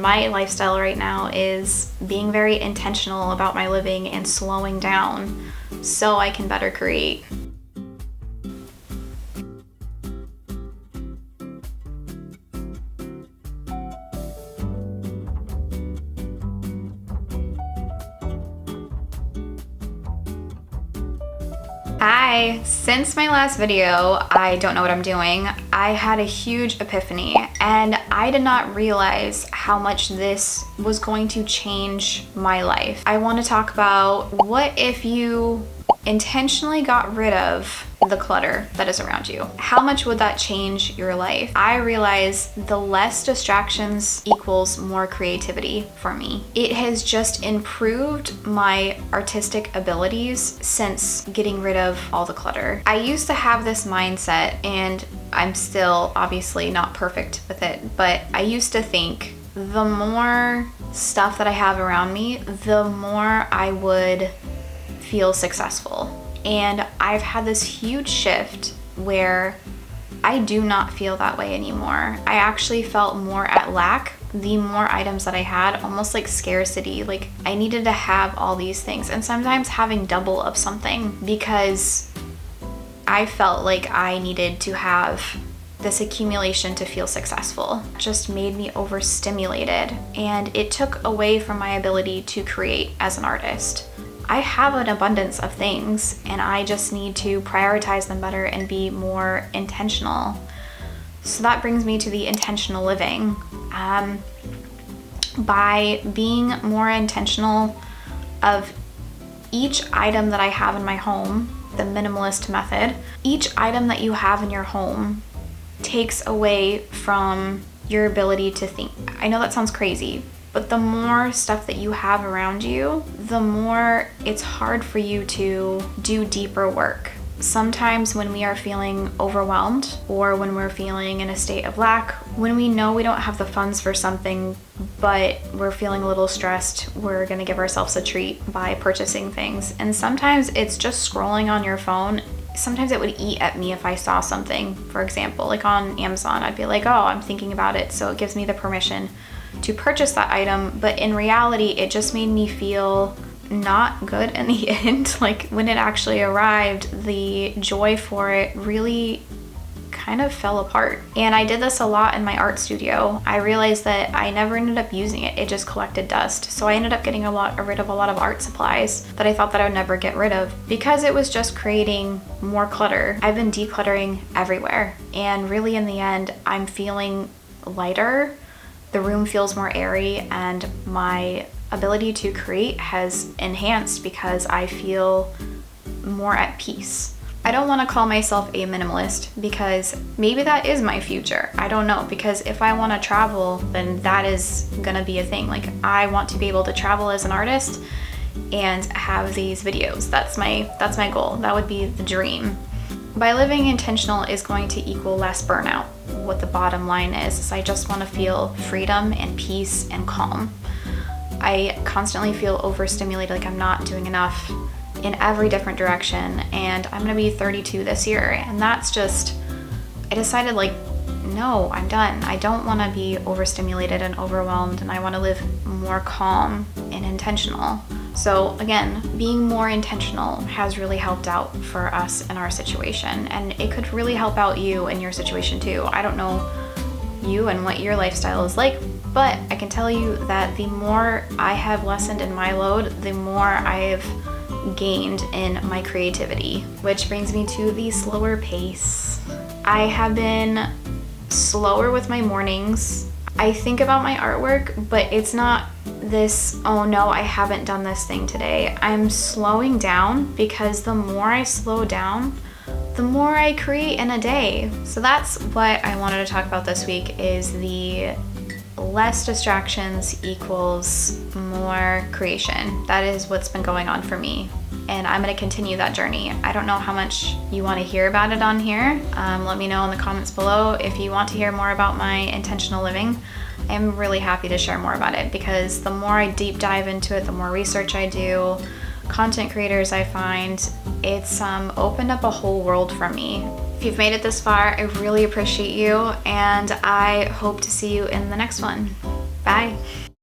My lifestyle right now is being very intentional about my living and slowing down so I can better create. Hi! Since my last video, I don't know what I'm doing, I had a huge epiphany and I did not realize how much this was going to change my life. I want to talk about what if you intentionally got rid of the clutter that is around you. How much would that change your life? I realized the less distractions equals more creativity for me. It has just improved my artistic abilities since getting rid of all the clutter. I used to have this mindset, and I'm still obviously not perfect with it, but I used to think the more stuff that I have around me, the more I would feel successful. And I've had this huge shift where I do not feel that way anymore. I actually felt more at lack the more items that I had, almost like scarcity. Like I needed to have all these things, and sometimes having double of something, because I felt like I needed to have this accumulation to feel successful. It just made me overstimulated, and it took away from my ability to create as an artist. I have an abundance of things, and I just need to prioritize them better and be more intentional. So that brings me to the intentional living. By being more intentional of each item that I have in my home, the minimalist method, each item that you have in your home takes away from your ability to think. I know that sounds crazy, but the more stuff that you have around you, the more it's hard for you to do deeper work. Sometimes when we are feeling overwhelmed, or when we're feeling in a state of lack, when we know we don't have the funds for something, but we're feeling a little stressed, we're gonna give ourselves a treat by purchasing things. And sometimes it's just scrolling on your phone. Sometimes it would eat at me if I saw something, for example, like on Amazon. I'd be like, oh, I'm thinking about it, so it gives me the permission to purchase that item. But in reality, it just made me feel not good in the end. Like when it actually arrived, the joy for it really kind of fell apart. And I did this a lot in my art studio. I realized that I never ended up using it. It just collected dust. So I ended up getting rid of a lot of art supplies that I thought that I would never get rid of, because it was just creating more clutter. I've been decluttering everywhere, and really in the end, I'm feeling lighter. The room feels more airy, and my ability to create has enhanced because I feel more at peace. I don't want to call myself a minimalist, because maybe that is my future. I don't know, because if I want to travel, then that is gonna be a thing. Like I want to be able to travel as an artist and have these videos. That's my goal. That would be the dream. By living intentional is going to equal less burnout. What the bottom line is I just want to feel freedom and peace and calm. I constantly feel overstimulated, like I'm not doing enough in every different direction, and I'm gonna be 32 this year, and that's just, I decided like, no, I'm done. I don't want to be overstimulated and overwhelmed, and I want to live more calm and intentional. So again, being more intentional has really helped out for us in our situation, and it could really help out you in your situation too. I don't know you and what your lifestyle is like, but I can tell you that the more I have lessened in my load, the more I've gained in my creativity, which brings me to the slower pace. I have been slower with my mornings. I think about my artwork, but it's not this, oh no, I haven't done this thing today. I'm slowing down, because the more I slow down, the more I create in a day. So that's what I wanted to talk about this week, is the less distractions equals more creation. That is what's been going on for me, and I'm going to continue that journey. I don't know how much you want to hear about it on here. Let me know in the comments below if you want to hear more about my intentional living. I'm really happy to share more about it, because the more I deep dive into it, the more research I do, content creators I find, it's opened up a whole world for me. If you've made it this far, I really appreciate you, and I hope to see you in the next one. Bye. Bye.